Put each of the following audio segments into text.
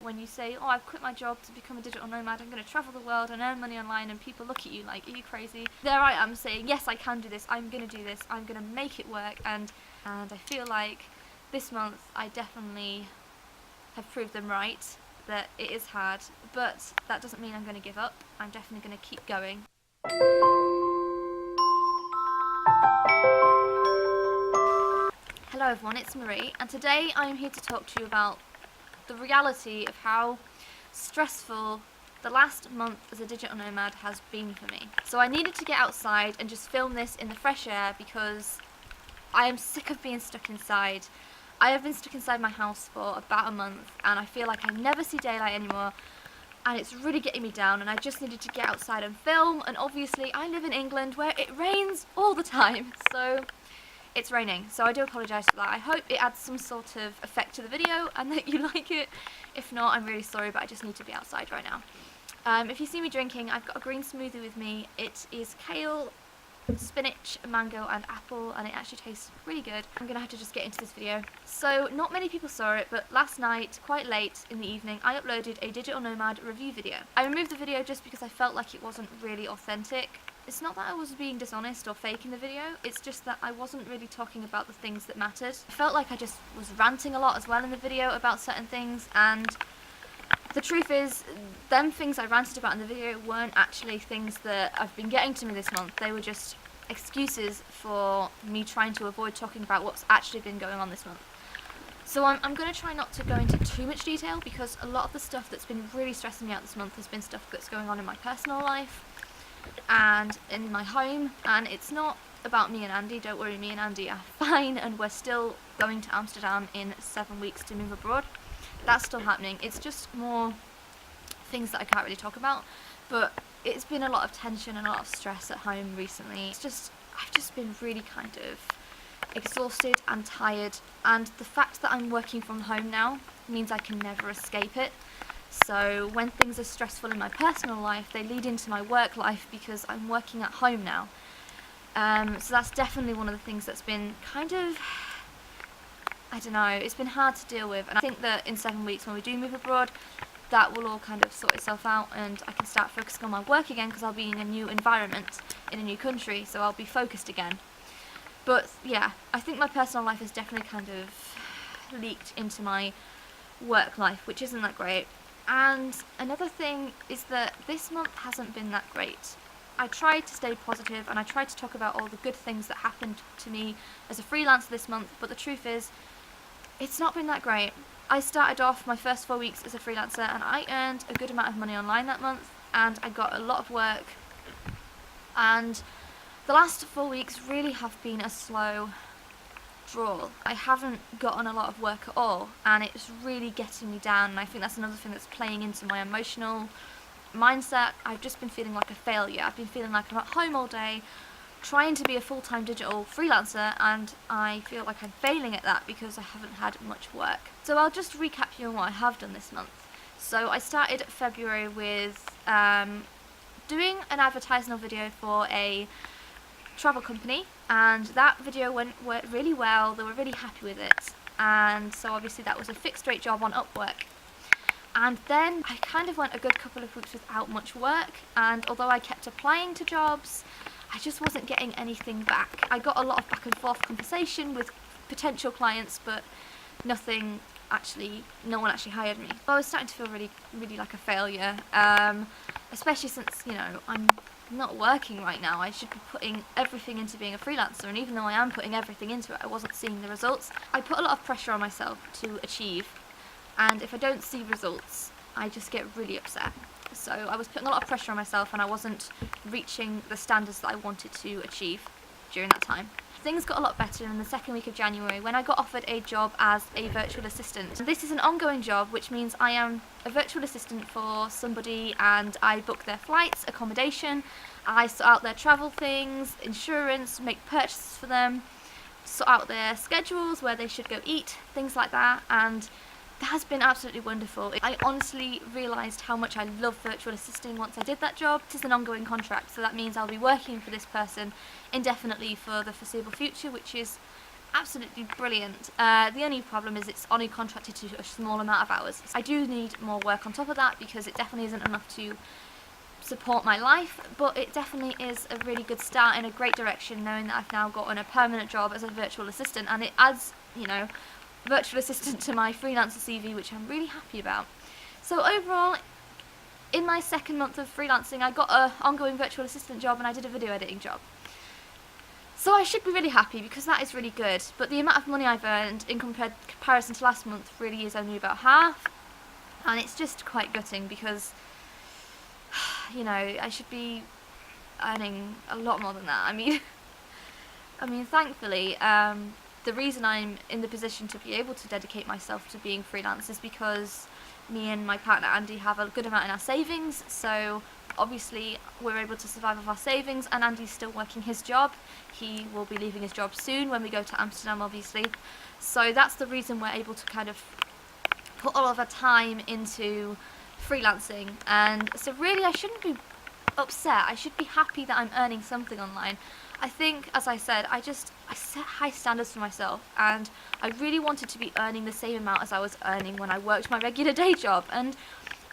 when you say, oh, I've quit my job to become a digital nomad, I'm going to travel the world and earn money online, and people look at you like, are you crazy? There I am saying, yes, I can do this, I'm going to do this, I'm going to make it work, and I feel like this month I definitely have proved them right, that it is hard, but that doesn't mean I'm going to give up. I'm definitely going to keep going. Hello everyone, it's Marie, and today I am here to talk to you about the reality of how stressful the last month as a digital nomad has been for me. So I needed to get outside and just film this in the fresh air because I am sick of being stuck inside. I have been stuck inside my house for about a month and I feel like I never see daylight anymore, and it's really getting me down, and I just needed to get outside and film. And obviously I live in England where it rains all the time, so it's raining, so I do apologise for that. I hope it adds some sort of effect to the video and that you like it. If not, I'm really sorry, but I just need to be outside right now. If you see me drinking, I've got a green smoothie with me. It is kale, spinach, mango and apple, and it actually tastes really good. I'm gonna have to just get into this video. So not many people saw it, but last night, quite late in the evening, I uploaded a digital nomad review video. I removed the video just because I felt like it wasn't really authentic. It's not that I was being dishonest or faking the video, it's just that I wasn't really talking about the things that mattered. I felt like I just was ranting a lot as well in the video about certain things, and the truth is, them things I ranted about in the video weren't actually things that have been getting to me this month. They were just excuses for me trying to avoid talking about what's actually been going on this month. So I'm going to try not to go into too much detail, because a lot of the stuff that's been really stressing me out this month has been stuff that's going on in my personal life and in my home, and it's not about me and Andy. Don't worry, me and Andy are fine, and we're still going to Amsterdam in 7 weeks to move abroad. That's still happening. It's just more things that I can't really talk about, but it's been a lot of tension and a lot of stress at home recently. I've just been really kind of exhausted and tired, and the fact that I'm working from home now means I can never escape it. So when things are stressful in my personal life, they lead into my work life because I'm working at home now. So that's definitely one of the things that's been kind of, I don't know, it's been hard to deal with. And I think that in 7 weeks when we do move abroad, that will all kind of sort itself out and I can start focusing on my work again, because I'll be in a new environment, in a new country, so I'll be focused again. But yeah, I think my personal life has definitely kind of leaked into my work life, which isn't that great. And another thing is that this month hasn't been that great. I tried to stay positive and I tried to talk about all the good things that happened to me as a freelancer this month, but the truth is, it's not been that great. I started off my first 4 weeks as a freelancer and I earned a good amount of money online that month, and I got a lot of work, and the last 4 weeks really have been a slow draw. I haven't gotten a lot of work at all, and it's really getting me down, and I think that's another thing that's playing into my emotional mindset. I've just been feeling like a failure. I've been feeling like I'm at home all day trying to be a full-time digital freelancer, and I feel like I'm failing at that because I haven't had much work. So I'll just recap you on what I have done this month. So I started February with doing an advertising video for a travel company, and that video went really well. They were really happy with it, and so obviously that was a fixed rate job on Upwork. And then I kind of went a good couple of weeks without much work, and although I kept applying to jobs, I just wasn't getting anything back. I got a lot of back and forth conversation with potential clients, but no one actually hired me. I was starting to feel really like a failure, especially since, you know, I'm not working right now. I should be putting everything into being a freelancer, and even though I am putting everything into it, I wasn't seeing the results. I put a lot of pressure on myself to achieve, and if I don't see results, I just get really upset. So I was putting a lot of pressure on myself and I wasn't reaching the standards that I wanted to achieve during that time. Things got a lot better in the second week of January when I got offered a job as a virtual assistant. This is an ongoing job, which means I am a virtual assistant for somebody, and I book their flights, accommodation, I sort out their travel things, insurance, make purchases for them, sort out their schedules, where they should go eat, things like that, and that has been absolutely wonderful. I honestly realised how much I love virtual assisting once I did that job. This is an ongoing contract, so that means I'll be working for this person indefinitely for the foreseeable future, which is absolutely brilliant. The only problem is it's only contracted to a small amount of hours. I do need more work on top of that because it definitely isn't enough to support my life, but it definitely is a really good start in a great direction, knowing that I've now gotten a permanent job as a virtual assistant, and it adds, you know, virtual assistant to my freelancer CV, which I'm really happy about. So overall, in my second month of freelancing, I got an ongoing virtual assistant job and I did a video editing job. So I should be really happy because that is really good, but the amount of money I've earned in comparison to last month really is only about half, and it's just quite gutting because, you know, I should be earning a lot more than that. I mean, thankfully, the reason I'm in the position to be able to dedicate myself to being freelance is because me and my partner Andy have a good amount in our savings, so obviously we're able to survive off our savings, and Andy's still working his job. He will be leaving his job soon when we go to Amsterdam, obviously. So that's the reason we're able to kind of put all of our time into freelancing, and so really I shouldn't be upset. I should be happy that I'm earning something online. I think, as I said, I set high standards for myself, and I really wanted to be earning the same amount as I was earning when I worked my regular day job, and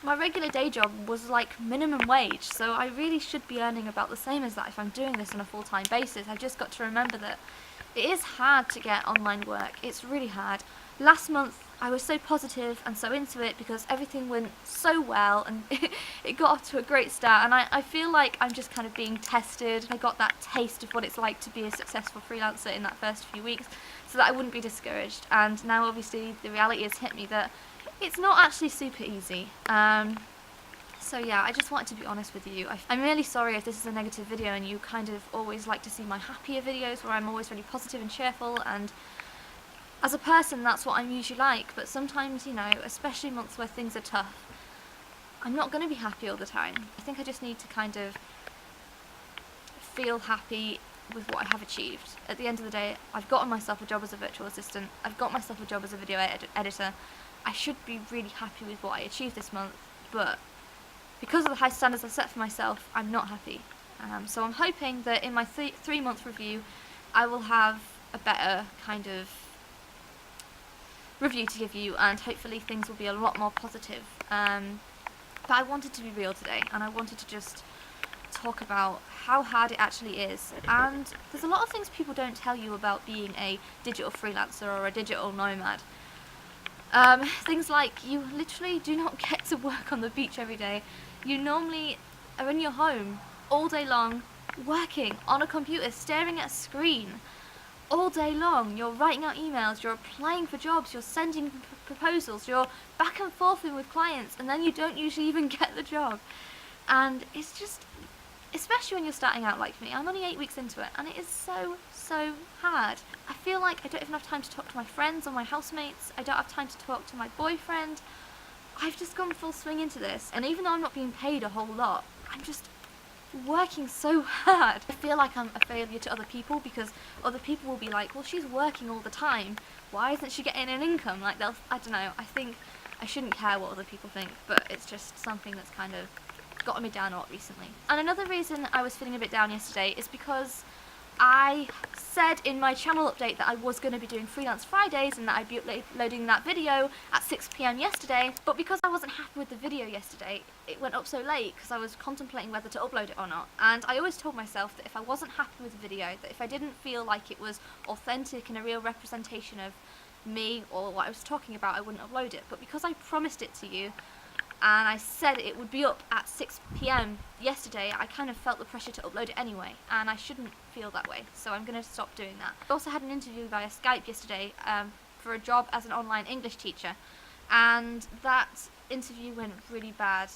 my regular day job was like minimum wage, so I really should be earning about the same as that if I'm doing this on a full-time basis. I've just got to remember that it is hard to get online work. It's really hard. Last month I was so positive and so into it because everything went so well and it got off to a great start, and I feel like I'm just kind of being tested. I got that taste of what it's like to be a successful freelancer in that first few weeks so that I wouldn't be discouraged, and now obviously the reality has hit me that it's not actually super easy. So yeah, I just wanted to be honest with you. I'm really sorry if this is a negative video and you kind of always like to see my happier videos where I'm always really positive and cheerful, and as a person that's what I'm usually like, but sometimes, you know, especially months where things are tough, I'm not going to be happy all the time. I think I just need to kind of feel happy with what I have achieved. At the end of the day, I've gotten myself a job as a virtual assistant, I've got myself a job as a video editor. I should be really happy with what I achieved this month, but because of the high standards I set for myself, I'm not happy. So I'm hoping that in my 3-month review, I will have a better kind of review to give you, and hopefully things will be a lot more positive. But I wanted to be real today, and I wanted to just talk about how hard it actually is. And there's a lot of things people don't tell you about being a digital freelancer or a digital nomad. Things like you literally do not get to work on the beach every day. You normally are in your home all day long, working on a computer, staring at a screen all day long. You're writing out emails, you're applying for jobs, you're sending proposals, you're back and forthing with clients, and then you don't usually even get the job. And it's just, especially when you're starting out like me, I'm only 8 weeks into it, and it is so hard. I feel like I don't even have time to talk to my friends or my housemates. I don't have time to talk to my boyfriend. I've just gone full swing into this, and even though I'm not being paid a whole lot, I'm just working so hard. I feel like I'm a failure to other people because other people will be like, well, she's working all the time, why isn't she getting an income? Like, I don't know, I think I shouldn't care what other people think, but it's just something that's kind of gotten me down a lot recently. And another reason I was feeling a bit down yesterday is because I said in my channel update that I was going to be doing Freelance Fridays and that I'd be uploading that video at 6 PM yesterday, but because I wasn't happy with the video yesterday, it went up so late because I was contemplating whether to upload it or not. And I always told myself that if I wasn't happy with the video, that if I didn't feel like it was authentic and a real representation of me or what I was talking about, I wouldn't upload it. But because I promised it to you, and I said it would be up at 6 PM yesterday, I kind of felt the pressure to upload it anyway, and I shouldn't feel that way, so I'm going to stop doing that. I also had an interview via Skype yesterday for a job as an online English teacher, and that interview went really bad.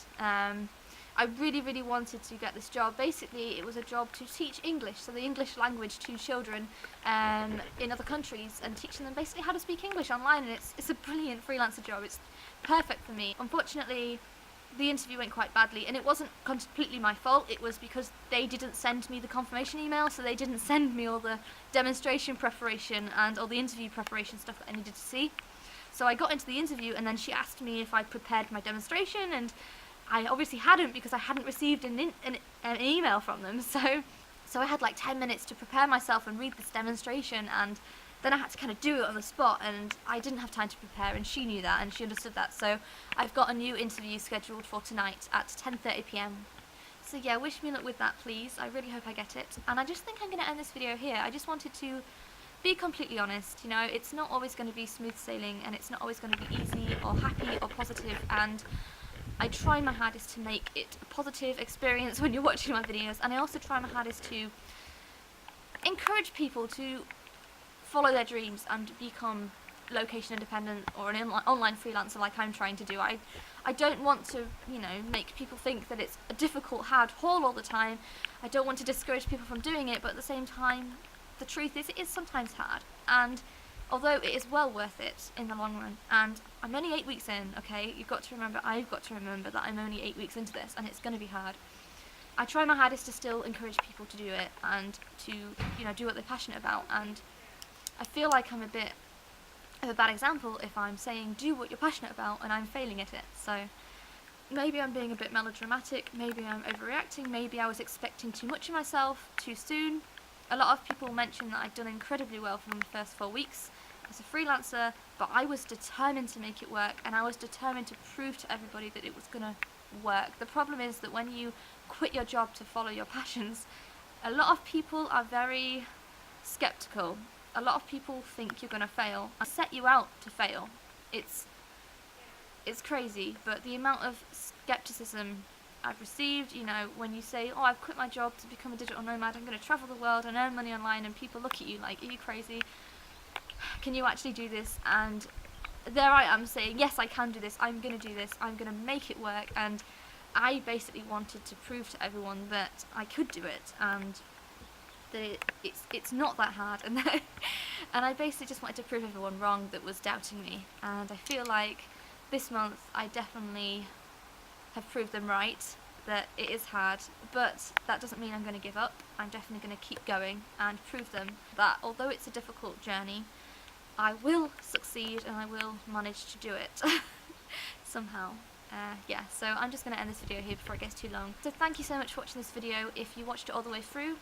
I really wanted to get this job. Basically, it was a job to teach English, so the English language, to children in other countries, and teaching them basically how to speak English online, and it's a brilliant freelancer job. It's perfect for me. Unfortunately, the interview went quite badly, and it wasn't completely my fault. It was because they didn't send me the confirmation email, so they didn't send me all the demonstration preparation and all the interview preparation stuff that I needed to see. So I got into the interview, and then she asked me if I'd prepared my demonstration, and I obviously hadn't because I hadn't received an email from them. So I had like 10 minutes to prepare myself and read this demonstration, and then I had to kind of do it on the spot, and I didn't have time to prepare, and she knew that and she understood that. So I've got a new interview scheduled for tonight at 10:30 p.m. So yeah, wish me luck with that, please. I really hope I get it. And I just think I'm going to end this video here. I just wanted to be completely honest. You know, it's not always going to be smooth sailing, and it's not always going to be easy or happy or positive, and I try my hardest to make it a positive experience when you're watching my videos, and I also try my hardest to encourage people to follow their dreams and become location independent or an online freelancer like I'm trying to do. I don't want to, you know, make people think that it's a difficult, hard haul all the time. I don't want to discourage people from doing it, but at the same time, the truth is it is sometimes hard. And although it is well worth it in the long run, and I'm only 8 weeks in, okay, I've got to remember that I'm only 8 weeks into this, and it's going to be hard. I try my hardest to still encourage people to do it and to, you know, do what they're passionate about, and I feel like I'm a bit of a bad example if I'm saying do what you're passionate about and I'm failing at it. So maybe I'm being a bit melodramatic, maybe I'm overreacting, maybe I was expecting too much of myself too soon. A lot of people mention that I've done incredibly well from the first 4 weeks as a freelancer, but I was determined to make it work, and I was determined to prove to everybody that it was going to work. The problem is that when you quit your job to follow your passions, a lot of people are very skeptical. A lot of people think you're going to fail. I set you out to fail. It's crazy, but the amount of skepticism I've received, you know, when you say, oh, I've quit my job to become a digital nomad, I'm going to travel the world and earn money online, and people look at you like, are you crazy? Can you actually do this? And there I am saying, yes, I can do this, I'm going to do this, I'm going to make it work, and I basically wanted to prove to everyone that I could do it, and that it's not that hard, and and I basically just wanted to prove everyone wrong that was doubting me. And I feel like this month I definitely have proved them right, that it is hard, but that doesn't mean I'm going to give up. I'm definitely going to keep going and prove them that although it's a difficult journey, I will succeed and I will manage to do it somehow. Yeah, so I'm just going to end this video here before it gets too long. So thank you so much for watching this video. If you watched it all the way through,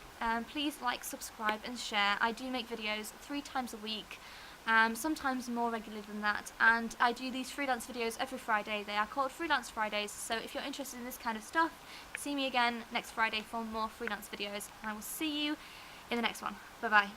please like, subscribe and share. I do make videos 3 times a week, sometimes more regularly than that, and I do these freelance videos every Friday. They are called Freelance Fridays, so if you're interested in this kind of stuff, see me again next Friday for more freelance videos, and I will see you in the next one. Bye bye.